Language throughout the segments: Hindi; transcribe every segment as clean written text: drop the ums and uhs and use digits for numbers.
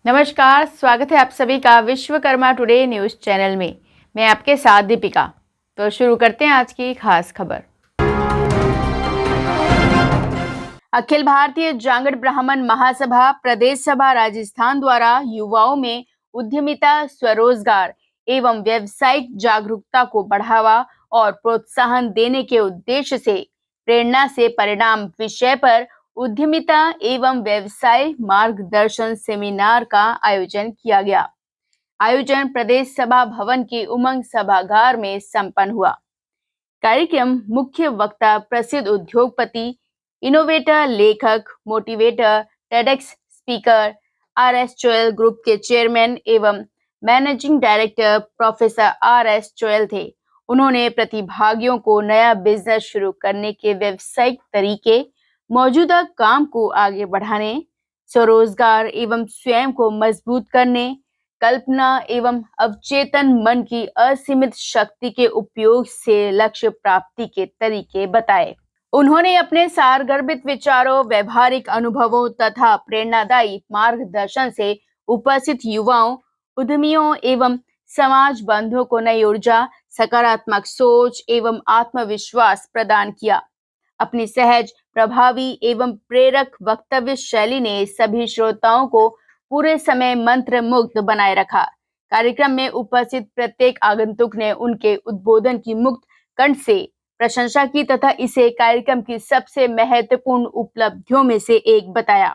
नमस्कार, स्वागत है आप सभी का विश्वकर्मा टुडे न्यूज़ चैनल में। मैं आपके साथ दीपिका। तो शुरू करते हैं आज की खास खबर। अखिल भारतीय जांगड़ ब्राह्मण महासभा प्रदेश सभा राजस्थान द्वारा युवाओं में उद्यमिता, स्वरोजगार एवं व्यावसायिक जागरूकता को बढ़ावा और प्रोत्साहन देने के उद्देश्य से प्रेरणा से परिणाम विषय पर उद्यमिता एवं व्यवसाय मार्गदर्शन सेमिनार का आयोजन किया गया। आयोजन प्रदेश सभा भवन के उमंग सभागार में संपन्न हुआ। कार्यक्रम मुख्य वक्ता प्रसिद्ध उद्योगपति, इनोवेटर, लेखक, motivator, TEDx speaker, RS. Choyal group के चेयरमैन एवं managing director professor RS. Choyal थे। उन्होंने प्रतिभागियों को नया बिजनेस शुरू करने के व्यावसायिक तरीके, मौजूदा काम को आगे बढ़ाने, स्वरोजगार एवं स्वयं को मजबूत करने, कल्पना एवं अवचेतन मन की असीमित शक्ति के उपयोग से लक्ष्य प्राप्ति के तरीके बताए। उन्होंने अपने सारगर्भित विचारों, व्यवहारिक अनुभवों तथा प्रेरणादायी मार्गदर्शन से उपस्थित युवाओं, उद्यमियों एवं समाज बंधुओं को नई ऊर्जा, सकारात्मक सोच एवं आत्मविश्वास प्रदान किया। अपनी सहज, प्रभावी एवं प्रेरक वक्तव्य शैली ने सभी श्रोताओं को पूरे समय मंत्र मुग्ध बनाए रखा। कार्यक्रम में उपस्थित प्रत्येक आगंतुक ने उनके उद्बोधन की मुक्त कंठ से प्रशंसा की तथा इसे कार्यक्रम की सबसे महत्वपूर्ण उपलब्धियों में से एक बताया।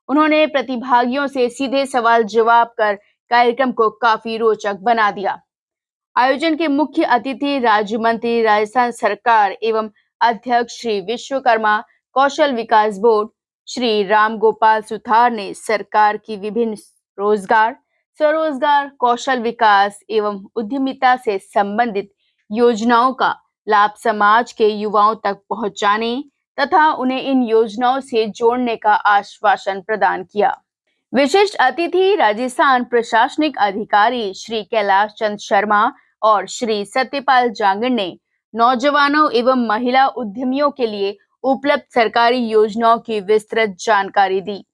उन्होंने प्रतिभागियों से सीधे सवाल जवाब कर कार्यक्रम को काफी रोचक बना दिया। आयोजन के मुख्य अतिथि राज्य मंत्री राजस्थान सरकार एवं अध्यक्ष श्री विश्वकर्मा कौशल विकास बोर्ड श्री राम गोपाल सुथार ने सरकार की विभिन्न रोजगार, स्वरोजगार, कौशल विकास एवं उद्यमिता से संबंधित योजनाओं का लाभ समाज के युवाओं तक पहुंचाने तथा उन्हें इन योजनाओं से जोड़ने का आश्वासन प्रदान किया। विशिष्ट अतिथि राजस्थान प्रशासनिक अधिकारी श्री कैलाश चंद शर्मा और श्री सत्यपाल जांगड़ ने नौजवानों एवं महिला उद्यमियों के लिए उपलब्ध सरकारी योजनाओं की विस्तृत जानकारी दी।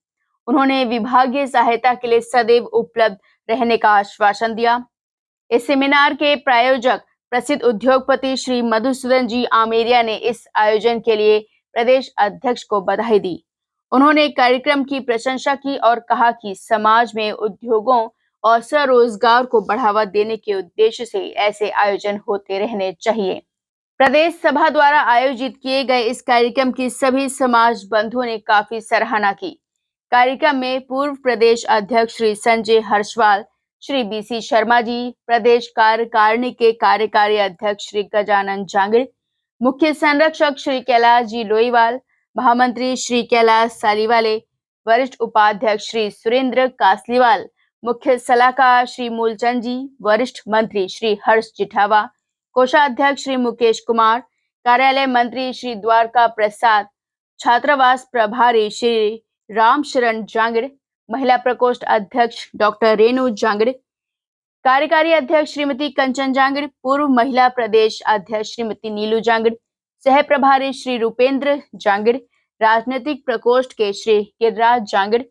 उन्होंने विभागीय सहायता के लिए सदैव उपलब्ध रहने का आश्वासन दिया। इस सेमिनार के प्रायोजक प्रसिद्ध उद्योगपति श्री मधुसूदन जी आमेरिया ने इस आयोजन के लिए प्रदेश अध्यक्ष को बधाई दी। उन्होंने कार्यक्रम की प्रशंसा की और कहा कि समाज में उद्योगों और स्वरोजगार को बढ़ावा देने के उद्देश्य से ऐसे आयोजन होते रहने चाहिए। प्रदेश सभा द्वारा आयोजित किए गए इस कार्यक्रम की सभी समाज बंधुओं ने काफी सराहना की। कार्यक्रम में पूर्व प्रदेश अध्यक्ष श्री संजय हर्षवाल, श्री बी.सी. शर्मा जी, प्रदेश कार्यकारिणी के कार्यकारी अध्यक्ष श्री गजानन जांगड़, मुख्य संरक्षक श्री कैलाश जी लोईवाल, महामंत्री श्री कैलाश सालीवाले, वरिष्ठ उपाध्यक्ष श्री सुरेंद्र कासलीवाल, मुख्य सलाहकार श्री मूलचंद जी, वरिष्ठ मंत्री श्री हर्ष जिठावा, कोषाध्यक्ष श्री मुकेश कुमार, कार्यालय मंत्री श्री द्वारका प्रसाद, छात्रावास प्रभारी श्री राम शरण जांगड़, महिला प्रकोष्ठ अध्यक्ष डॉक्टर रेणु जांगड़, कार्यकारी अध्यक्ष श्रीमती कंचन जांगड़, पूर्व महिला प्रदेश अध्यक्ष श्रीमती नीलू जांगड़, सह प्रभारी श्री रूपेंद्र जांगड़, राजनीतिक प्रकोष्ठ के श्री गिरिराज जांगड़,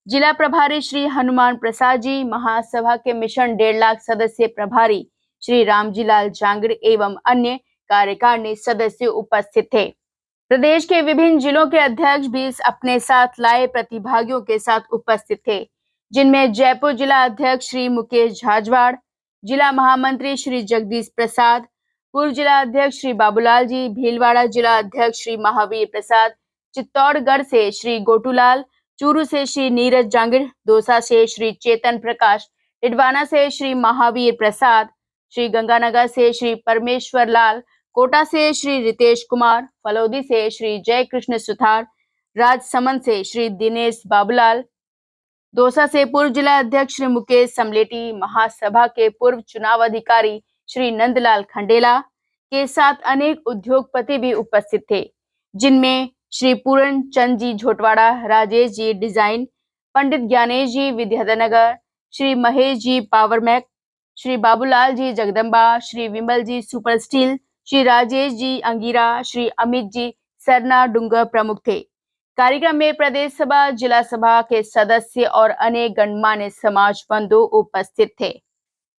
जिला प्रभारी श्री हनुमान प्रसाद जी, महासभा के मिशन 1.5 लाख सदस्य प्रभारी श्री रामजीलाल जांगड़ एवं अन्य कार्यकारिणी सदस्य उपस्थित थे। प्रदेश के विभिन्न जिलों के अध्यक्ष भी अपने साथ लाए प्रतिभागियों के साथ उपस्थित थे, जिनमें जयपुर जिला अध्यक्ष श्री मुकेश झाजवाड़, जिला महामंत्री श्री जगदीश प्रसाद, पूर्व जिला अध्यक्ष श्री बाबूलाल जी, भीलवाड़ा जिला अध्यक्ष श्री महावीर प्रसाद, चित्तौड़गढ़ से श्री गोटूलाल, चूरू से श्री नीरज जांगड़, दौसा से श्री चेतन प्रकाश, डिडवाना से श्री महावीर प्रसाद, श्री गंगानगर से श्री परमेश्वर लाल, कोटा से श्री रितेश कुमार, फलौदी से श्री जय कृष्ण सुथार, राजसमंद से श्री दिनेश बाबूलाल, दौसा से पूर्व जिला अध्यक्ष श्री मुकेश समलेटी, महासभा के पूर्व चुनाव अधिकारी श्री नंदलाल खंडेला के साथ अनेक उद्योगपति भी उपस्थित थे, जिनमें श्री पूर्ण चंद जी झोटवाड़ा, राजेश जी डिजाइन, पंडित ज्ञानेश जी विद्याधरनगर, श्री महेश जी पावरमैक, श्री बाबूलाल जी जगदम्बा, श्री विमल जी सुपर स्टील, श्री राजेश जी अंगीरा, श्री अमित जी सरना डूंगर प्रमुख थे। कार्यक्रम में प्रदेश सभा, जिला सभा के सदस्य और अनेक गणमान्य समाज बंधु उपस्थित थे।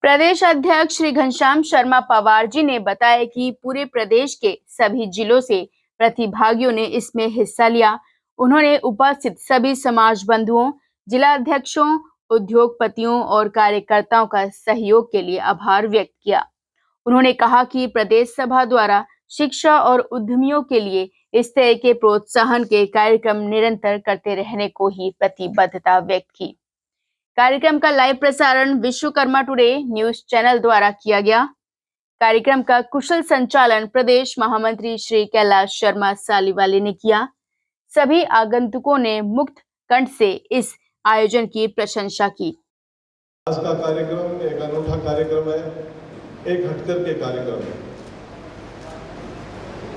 प्रदेश अध्यक्ष श्री घनश्याम शर्मा पवार जी ने बताया कि पूरे प्रदेश के सभी जिलों से प्रतिभागियों ने इसमें हिस्सा लिया। उन्होंने उपस्थित सभी समाज बंधुओं, जिला अध्यक्षों, उद्योगपतियों और कार्यकर्ताओं का सहयोग के लिए आभार व्यक्त किया। उन्होंने कहा कि प्रदेश सभा द्वारा शिक्षा और उद्यमियों के लिए इस तरह के प्रोत्साहन के कार्यक्रम निरंतर करते रहने को ही प्रतिबद्धता व्यक्त की। कार्यक्रम का लाइव प्रसारण विश्वकर्मा टुडे न्यूज चैनल द्वारा किया गया। कार्यक्रम का कुशल संचालन प्रदेश महामंत्री श्री कैलाश शर्मा सालीवाले ने किया। सभी आगंतुकों ने मुक्त कंठ से इस आयोजन की प्रशंसा की। आज का कार्यक्रम एक अनूठा कार्यक्रम है, एक हटकर के कार्यक्रम है।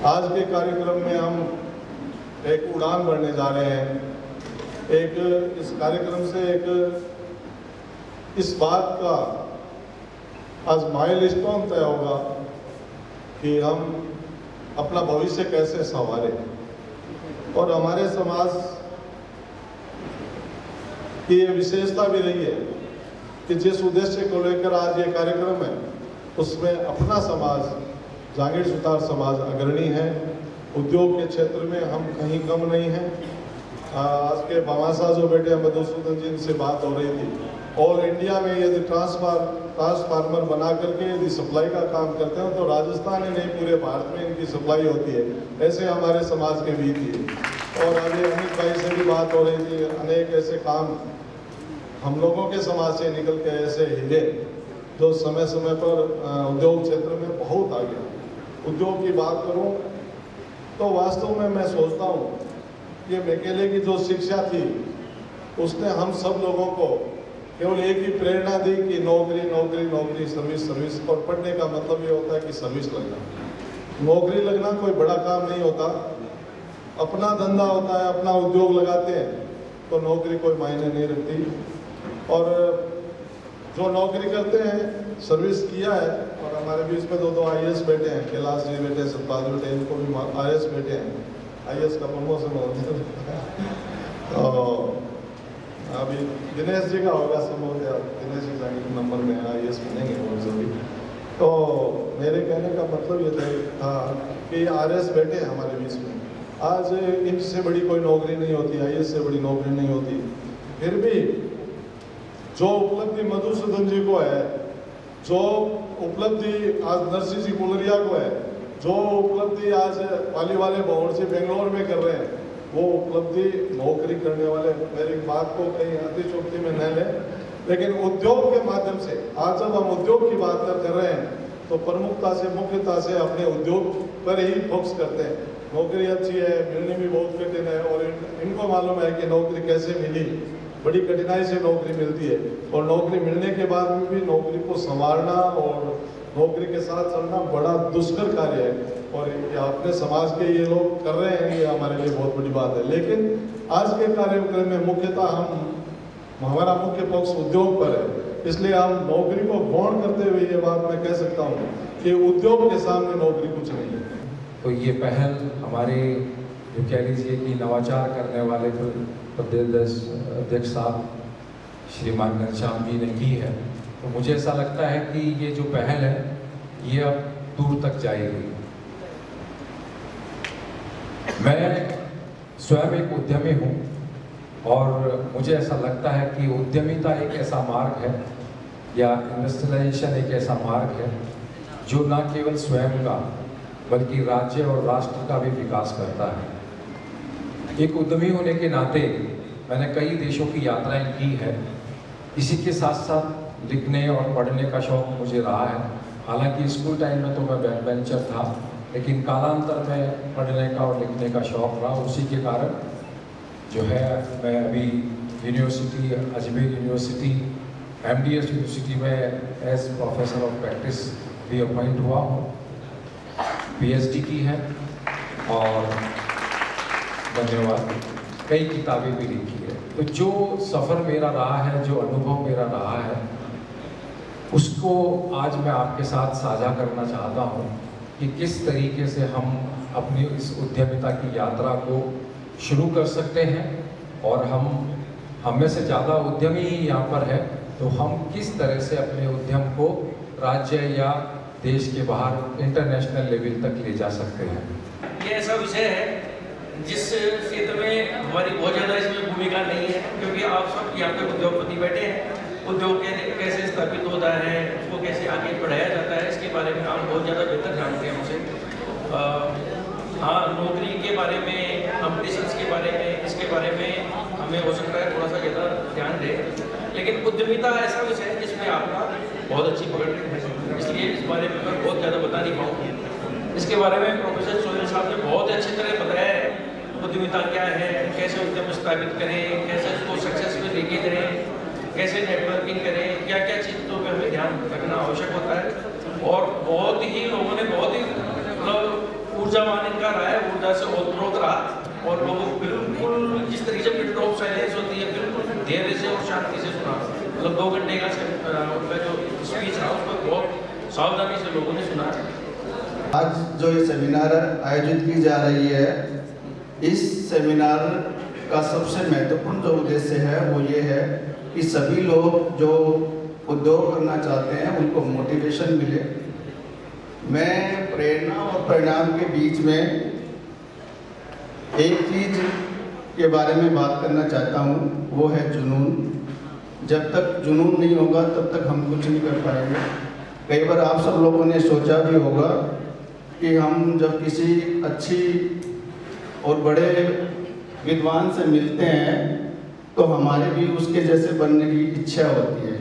आज के कार्यक्रम में हम एक उड़ान भरने जा रहे हैं। एक इस कार्यक्रम से एक इस बात का आज माइलस्टोन तय होगा कि हम अपना भविष्य कैसे संवारें। और हमारे समाज की ये विशेषता भी रही है कि जिस उद्देश्य को लेकर आज ये कार्यक्रम है उसमें अपना समाज, जागीर सुतार समाज अग्रणी है। उद्योग के क्षेत्र में हम कहीं कम नहीं हैं। आज के भामाशाह जो बैठे हैं मधुसूदन जी, इनसे बात हो रही थी, ऑल इंडिया में यदि ट्रांसफार्मर बना करके यदि सप्लाई का काम करते हैं तो राजस्थान ही नहीं पूरे भारत में इनकी सप्लाई होती है। ऐसे हमारे समाज के भी थी। और अभी अमित भाई से भी बात हो रही थी, अनेक ऐसे काम हम लोगों के समाज से निकल के ऐसे हीरे जो समय समय पर उद्योग क्षेत्र में बहुत आगे। उद्योग की बात करूं तो वास्तव में मैं सोचता हूं कि मैकेले की जो शिक्षा थी उसने हम सब लोगों को केवल एक ही प्रेरणा दी कि नौकरी नौकरी नौकरी, सर्विस सर्विस। और पढ़ने का मतलब ये होता है कि सर्विस लगना। नौकरी लगना कोई बड़ा काम नहीं होता। अपना धंधा होता है, अपना उद्योग लगाते हैं तो नौकरी कोई मायने नहीं रखती। और जो नौकरी करते हैं, सर्विस किया है, और हमारे बीच में दो IAS बैठे हैं, कैलाश जी बैठे, सतपाल बैठे, इनको भी IAS बैठे हैं। IAS का प्रमोशन होता है तो अभी दिनेश जी का होगा समोदय, दिनेश जी जाएंगे नंबर में IAS बनेंगे बहुत जल्दी। तो मेरे कहने का मतलब ये था कि RS बैठे हैं हमारे बीच में। आज इनसे बड़ी कोई नौकरी नहीं होती, IAS से बड़ी नौकरी नहीं होती। फिर भी जो उपलब्धि मधुसूदन जी को है, जो उपलब्धि आज नरसिंह जी कुलरिया को है, जो उपलब्धि आज पालीवाले भवन से बेंगलोर में कर रहे हैं, वो उपलब्धि नौकरी करने वाले, मेरी बात को कहीं अतिशोक्ति में न लें, लेकिन उद्योग के माध्यम से आज जब हम उद्योग की बात कर रहे हैं तो प्रमुखता से, मुख्यता से अपने उद्योग पर ही फोकस करते हैं। नौकरी अच्छी है, मिलनी भी बहुत कठिन है, और इनको मालूम है कि नौकरी कैसे मिली। बड़ी कठिनाई से नौकरी मिलती है, और नौकरी मिलने के बाद भी नौकरी को संवारना और नौकरी के साथ चलना बड़ा दुष्कर कार्य है। और ये अपने समाज के ये लोग कर रहे हैं, ये हमारे लिए बहुत बड़ी बात है। लेकिन आज के कार्यक्रम में मुख्यतः हमारा मुख्य फोकस उद्योग पर है, इसलिए हम नौकरी को गौण करते हुए ये बात मैं कह सकता हूँ कि उद्योग के सामने नौकरी कुछ नहीं है। तो ये पहल हमारे जो कह लीजिए कि नवाचार करने वाले प्रदेश अध्यक्ष साहब श्रीमान घनश्याम जी ने की है, तो मुझे ऐसा लगता है कि ये जो पहल है ये अब दूर तक जाएगी। मैं स्वयं एक उद्यमी हूँ और मुझे ऐसा लगता है कि उद्यमिता एक ऐसा मार्ग है, या इंडस्ट्रियलाइजेशन एक ऐसा मार्ग है जो न केवल स्वयं का बल्कि राज्य और राष्ट्र का भी विकास करता है। एक उद्यमी होने के नाते मैंने कई देशों की यात्राएं की है। इसी के साथ साथ लिखने और पढ़ने का शौक मुझे रहा है। हालांकि स्कूल टाइम में तो मैं बैक बेंचर था, लेकिन कालांतर में पढ़ने का और लिखने का शौक रहा। उसी के कारण जो है मैं अभी university, Ajmer university, MDS university में एज प्रोफेसर ऑफ प्रैक्टिस भी अपॉइंट हुआ हूँ। PhD की है और धन्यवाद, कई किताबें भी लिखी है। तो जो सफ़र मेरा रहा है, जो अनुभव मेरा रहा है, उसको आज मैं आपके साथ साझा करना चाहता हूँ कि किस तरीके से हम अपनी इस उद्यमिता की यात्रा को शुरू कर सकते हैं, और हम में से ज़्यादा उद्यमी यहाँ पर है, तो हम किस तरह से अपने उद्यम को राज्य या देश के बाहर इंटरनेशनल लेवल तक ले जा सकते हैं। ये ऐसा विषय है जिस क्षेत्र में हमारी बहुत ज़्यादा इसमें भूमिका नहीं है, क्योंकि आप सब यहाँ पे उद्योगपति बैठे हैं। उद्योग कैसे स्थापित होता है, उसको कैसे आगे बढ़ाया जाता है, इसके बारे में आप बहुत ज़्यादा बेहतर जानते हैं हमसे। हाँ, नौकरी के बारे में, कॉम्पिटिशन्स के बारे में, इसके बारे में हमें हो सकता है थोड़ा सा ज़्यादा ध्यान दें, लेकिन उद्यमिता ऐसा विषय है जिसमें आपका बहुत अच्छी पकड़ है, इसलिए इस बारे में मैं बहुत ज़्यादा बता नहीं पाऊँ। इसके बारे में प्रोफेसर सोहेल साहब ने बहुत अच्छी तरह बताया है, उद्यमिता क्या है, कैसे उद्यम स्थापित करें, कैसे उसको सक्सेस में लेके जाएं, कैसे नेटवर्किंग करें, क्या क्या चीज़ों पर हमें ध्यान रखना आवश्यक होता है। और बहुत ही लोगों ने बहुत ही मतलब ऊर्जावान इनका रहा है, ऊर्जा से ओतप्रोत रहा, और लोगों को बिल्कुल जिस तरीके से पिन ड्रॉप साइलेंस होती है बिल्कुल धैर्य से और शांति से सुना। मतलब 2 घंटे का उनका जो स्पीच रहा उसको बहुत सावधानी से लोगों ने सुना। आज जो ये सेमिनार आयोजित की जा रही है, इस सेमिनार का सबसे महत्वपूर्ण जो उद्देश्य है वो ये है कि सभी लोग जो उद्योग करना चाहते हैं उनको मोटिवेशन मिले। मैं प्रेरणा और परिणाम के बीच में एक चीज़ के बारे में बात करना चाहता हूँ, वो है जुनून। जब तक जुनून नहीं होगा तब तक हम कुछ नहीं कर पाएंगे। कई बार आप सब लोगों ने सोचा भी होगा कि हम जब किसी अच्छी और बड़े विद्वान से मिलते हैं तो हमारे भी उसके जैसे बनने की इच्छा होती है।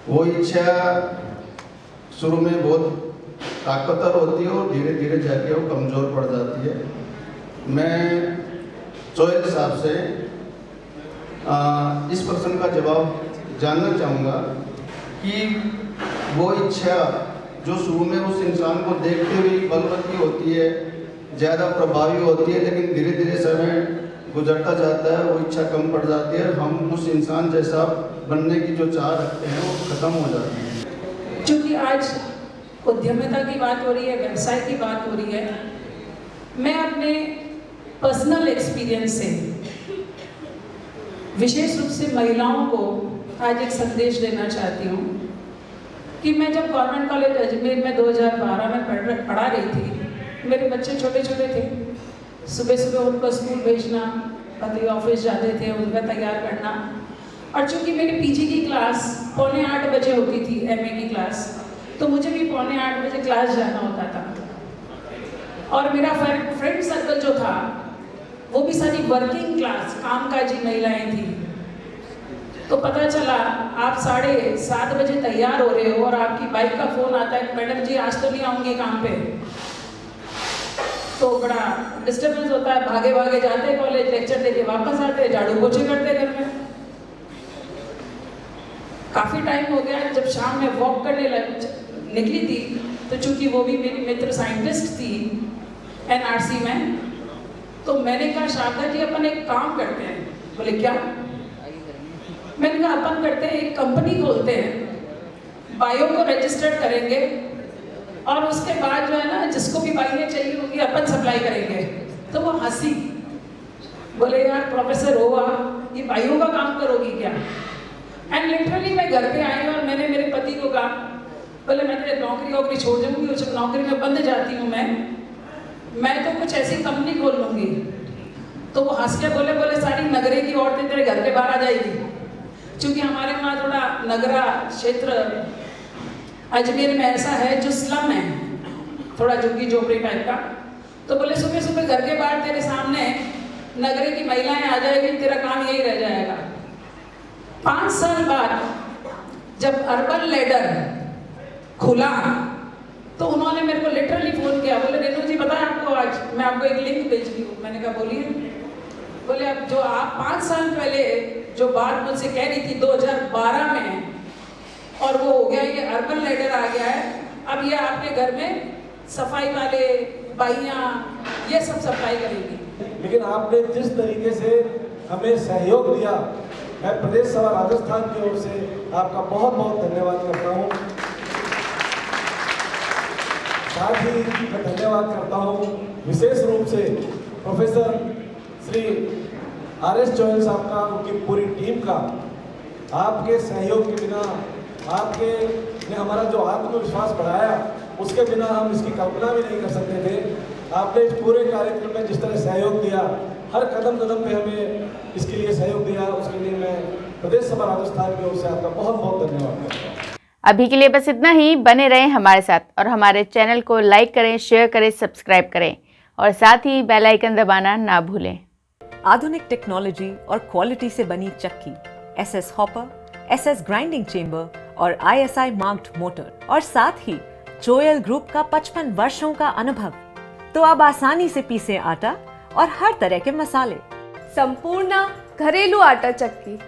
वो इच्छा शुरू में बहुत ताकतवर होती है और धीरे धीरे जाके वो कमज़ोर पड़ जाती है। मैं सोहेल साहब से इस प्रश्न का जवाब जानना चाहूँगा कि वो इच्छा जो शुरू में उस इंसान को देखते हुए बलवती होती है, ज़्यादा प्रभावी होती है, लेकिन धीरे धीरे समय गुजरता जाता है, वो इच्छा कम पड़ जाती है, हम उस इंसान जैसा बनने की जो चाह रखते हैं वो ख़त्म हो जाती है। चूँकि आज उद्यमिता की बात हो रही है, व्यवसाय की बात हो रही है, मैं अपने पर्सनल एक्सपीरियंस से विशेष रूप से महिलाओं को आज एक संदेश देना चाहती हूँ कि मैं जब गवर्नमेंट कॉलेज अजमेर में 2012 में पढ़ा रही थी, मेरे बच्चे छोटे छोटे थे। सुबह सुबह उनको स्कूल भेजना, पति ऑफिस जाते थे, उनका तैयार करना, और चूँकि मेरी पीजी की क्लास 7:45 बजे होती थी, एमए की क्लास, तो मुझे भी 7:45 बजे क्लास जाना होता था। और मेरा फ्रेंड सर्कल जो था वो भी सारी वर्किंग क्लास कामकाजी महिलाएं थी। तो पता चला आप 7:30 बजे तैयार हो रहे हो और आपकी बाइक का फ़ोन आता है, मैडम जी आज तो नहीं आऊँगी काम पे। तो बड़ा डिस्टर्बेंस होता है, भागे भागे जाते कॉलेज, लेक्चर देके वापस आते, झाड़ू पोछे करते घर में। काफ़ी टाइम हो गया। जब शाम में वॉक करने निकली थी तो चूंकि वो भी मेरी मित्र साइंटिस्ट थी एनआरसी में, तो मैंने कहा शारदा जी अपन एक काम करते हैं। बोले क्या? मैंने कहा अपन करते हैं, एक कंपनी खोलते हैं, बायो को रजिस्टर्ड करेंगे और उसके बाद जो है ना जिसको भी बाइयाँ चाहिए होगी अपन सप्लाई करेंगे। तो वो हंसी, बोले यार प्रोफेसर हो ये बाइयों का काम करोगी क्या? एंड लिटरली मैं घर पे आई और मैंने मेरे पति को कहा, बोले मैं नौकरी वोकरी छोड़ दूँगी, उस नौकरी में बंद जाती हूँ मैं तो कुछ ऐसी कंपनी खोल लूँगी। तो वो हंस के बोले सारी नगरे की औरतें तेरे घर के बाहर आ जाएगी। क्योंकि हमारे वहाँ थोड़ा नगरा क्षेत्र अजमेर में ऐसा है जो स्लम है, थोड़ा झुग्गी झोपड़ी टाइप का। तो बोले सुबह सुबह घर के बाहर तेरे सामने नगरे की महिलाएं आ जाएगी, तेरा काम यही रह जाएगा। 5 साल बाद जब अर्बन लैडर खुला तो उन्होंने मेरे को लिटरली फ़ोन किया, बोले रेणु जी पता है आपको, आज मैं आपको एक लिंक भेज रही हूँ। मैंने कहा बोलिए। बोले अब जो आप 5 साल पहले जो बात मुझसे कह रही थी 2012 में, और वो हो गया, ये अर्बन लैडर आ गया है, अब ये आपके घर में सफाई वाले बाइयाँ ये सब सफाई करेंगी। लेकिन आपने जिस तरीके से हमें सहयोग दिया, मैं प्रदेश सभा राजस्थान की ओर से आपका बहुत बहुत धन्यवाद करता हूँ। साथ ही मैं धन्यवाद करता हूँ विशेष रूप से प्रोफेसर श्री RS चौहान साहब का, उनकी पूरी टीम का, आपके सहयोग के बिना, आपके ने हमारा जो आत्मविश्वास बढ़ाया, उसके बिना हम इसकी कल्पना भी नहीं कर सकते थे। आपने इस पूरे कार्यक्रम में जिस तरह सहयोग दिया, हर कदम कदम पे हमें इसके लिए सहयोग दिया, उसके लिए मैं प्रदेश सभा राजस्थान की ओर से आपका बहुत बहुत धन्यवाद करता हूँ। अभी के लिए बस इतना ही। बने रहें हमारे साथ और हमारे चैनल को लाइक करें, शेयर करें, सब्सक्राइब करें और साथ ही बेल आइकन दबाना ना भूलें। आधुनिक टेक्नोलॉजी और क्वालिटी से बनी चक्की, SS hopper, SS grinding chamber और ISI मार्क्ड मोटर और साथ ही जोयल ग्रुप का 55 वर्षों का अनुभव, तो अब आसानी से पीसे आटा और हर तरह के मसाले। संपूर्ण घरेलू आटा चक्की